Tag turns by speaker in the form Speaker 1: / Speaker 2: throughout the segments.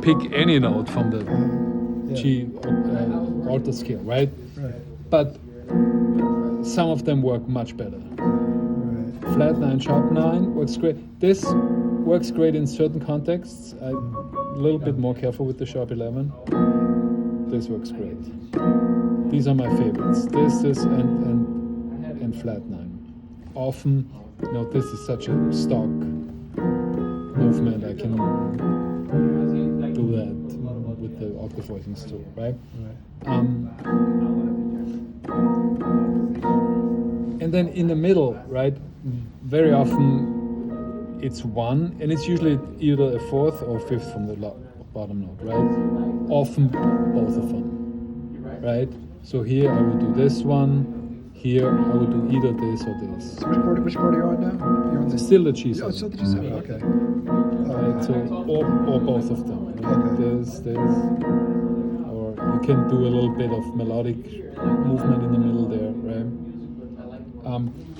Speaker 1: pick any note from the G alto scale, right? But some of them work much better. Flat 9, sharp 9 works great. This works great in certain contexts. I'm a little bit more careful with the sharp 11. This works great. These are my favorites. This, and flat 9. Often, this is such a stock movement. I can do that with the octave voicings too, right? And then in the middle, right? Very often it's 1, and it's usually either a 4th or 5th from the bottom note, right? Often both of them, right? So here I would do this one. Here I would do either this or this.
Speaker 2: So which chord are you on now? You're on the
Speaker 1: Still the G7.
Speaker 2: Oh, still the G7. Okay.
Speaker 1: Right. So or both of them. Right?
Speaker 2: Okay.
Speaker 1: This, or you can do a little bit of melodic movement in the middle there, right?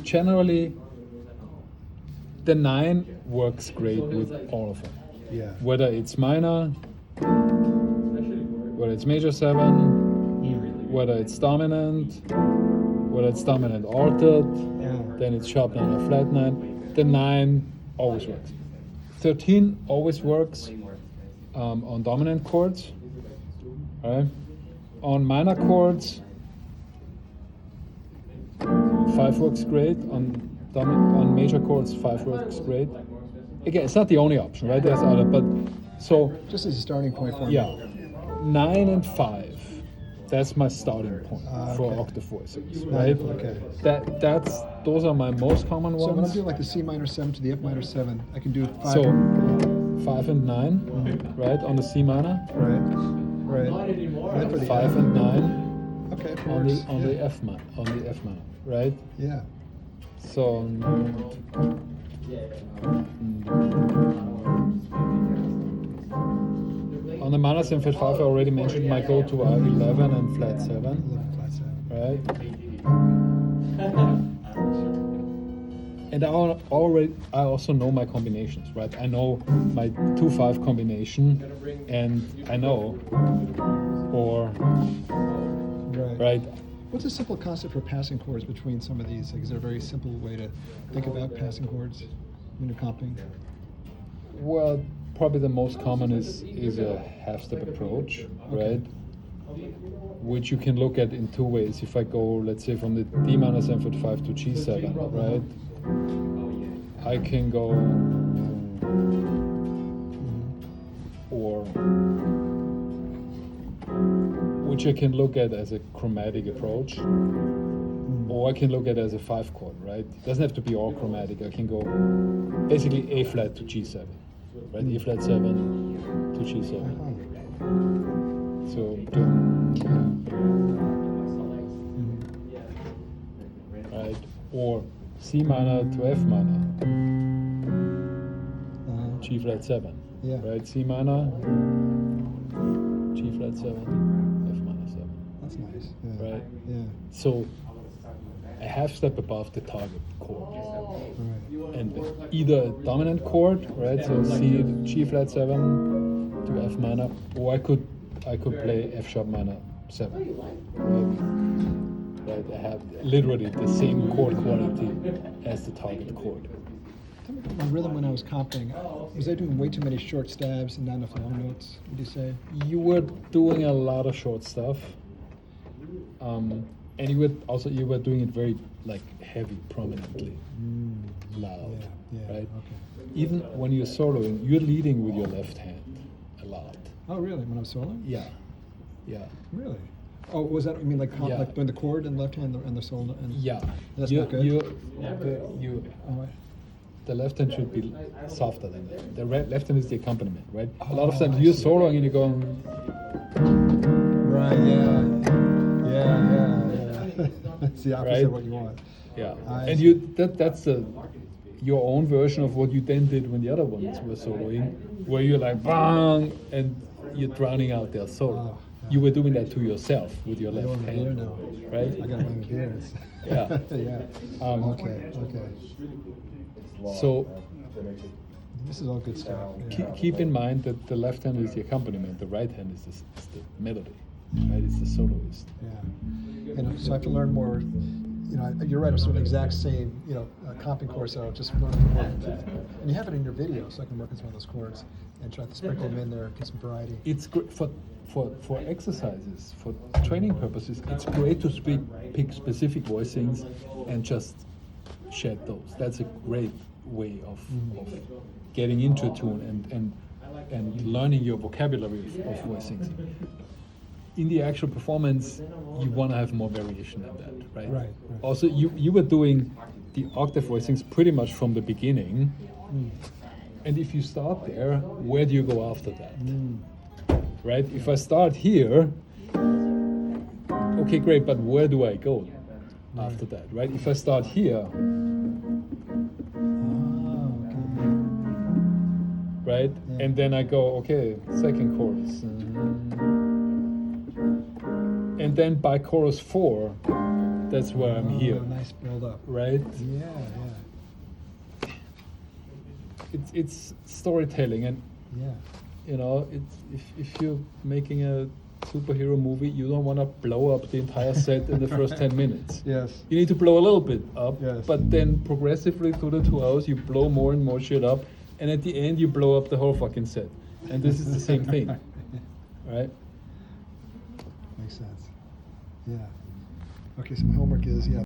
Speaker 1: Generally, the 9 works great with all of them.
Speaker 2: Yeah.
Speaker 1: Whether it's minor, whether it's major 7, whether it's dominant, whether it's dominant altered, then it's sharp 9 or flat 9. The 9 always works. 13 always works on dominant chords, right? On minor chords, 5 works great. On major chords, 5 works great. Again, it's not the only option, right? There's other, but so
Speaker 2: just as a starting point for me.
Speaker 1: Yeah, 9 and 5. That's my starting point for octave voicings, right?
Speaker 2: Okay.
Speaker 1: Those are my most common ones.
Speaker 2: So when I'm doing like the C minor 7 to the F minor 7, I can do 5.
Speaker 1: So 5 and 9, right, on the C minor.
Speaker 2: Right. For the
Speaker 1: 5
Speaker 2: F.
Speaker 1: and 9.
Speaker 2: Okay.
Speaker 1: On the F minor, right?
Speaker 2: Yeah.
Speaker 1: So. On the minor 7 flat 5, I already mentioned my go-to are 11 and flat 7.
Speaker 2: 11 flat 7.
Speaker 1: Right? And I also know my combinations, right? I know my 2-5 combination, and I know, right?
Speaker 2: What's a simple concept for passing chords between some of these? Like, is there a very simple way to think about passing chords when you're comping?
Speaker 1: Well, probably the most common is a half-step approach, right? Which you can look at in 2 ways. If I go, let's say, from the D minor 7 flat 5 to G7, right? I can go, or which I can look at as a chromatic approach, or I can look at it as a 5 chord, right? It doesn't have to be all chromatic. I can go basically A flat to G7, right? A flat 7 to G7. So, right? Or C minor to F minor, G flat 7, right? C minor, G flat 7, F minor 7.
Speaker 2: That's nice. Yeah.
Speaker 1: Right?
Speaker 2: Yeah.
Speaker 1: So a half step above the target chord. And either a dominant chord, right? So C, G flat 7 to F minor, or I could play F sharp minor 7. Right? I have literally the same chord quality as the target chord.
Speaker 2: Tell me about my rhythm when I was comping. Was I doing way too many short stabs and not enough long notes, would you say?
Speaker 1: You were doing a lot of short stuff. And you were doing it very heavy, prominently, loud, right?
Speaker 2: Okay.
Speaker 1: Even when you're soloing, you're leading with your left hand a lot.
Speaker 2: Oh, really? When I'm soloing?
Speaker 1: Yeah.
Speaker 2: Really? Oh, was that? I mean, like doing the chord and left hand and the solo? And that's not good.
Speaker 1: The left hand should be softer than that. The left hand is the accompaniment, right? A lot of times you're soloing and you're going.
Speaker 2: Right. Yeah. That's the opposite of what you want.
Speaker 1: Yeah. And that's your own version of what you then did when the other ones were soloing, where you're like bang and you're drowning out their solo. You were doing that to yourself with your left hand, right?
Speaker 2: I got my beers.
Speaker 1: Yeah.
Speaker 2: Yeah. Okay.
Speaker 1: So
Speaker 2: This is all good stuff. Yeah.
Speaker 1: Keep in mind that the left hand is the accompaniment, the right hand is the melody, right? It's the soloist.
Speaker 2: Yeah. And so I have to learn more. You know, you're right. I'm doing the exact same, comping course. So just learning more. And you have it in your video, so I can work on some of those chords and try to sprinkle them in there, get some variety.
Speaker 1: It's great for exercises, for training purposes. It's great to pick specific voicings and just shed those. That's a great way of getting into a tune and learning your vocabulary of voicings. In the actual performance, you want to have more variation than that, right?
Speaker 2: Right.
Speaker 1: Also, you were doing the octave voicings pretty much from the beginning, and if you start there, where do you go after that? Right? If I start here, okay, great, but where do I go after that? Right? If I start here, right, and then I go, okay, second chorus. And then by chorus 4, that's where I'm here.
Speaker 2: Nice build up.
Speaker 1: Right?
Speaker 2: Yeah.
Speaker 1: It's storytelling, and if you're making a superhero movie, you don't want to blow up the entire set in the first 10 minutes.
Speaker 2: Yes.
Speaker 1: You need to blow a little bit up,
Speaker 2: Yes.
Speaker 1: but then progressively through the 2 hours, you blow more and more shit up, and at the end, you blow up the whole fucking set. And this is the same thing, right?
Speaker 2: Makes sense. Yeah. Okay, so my homework is,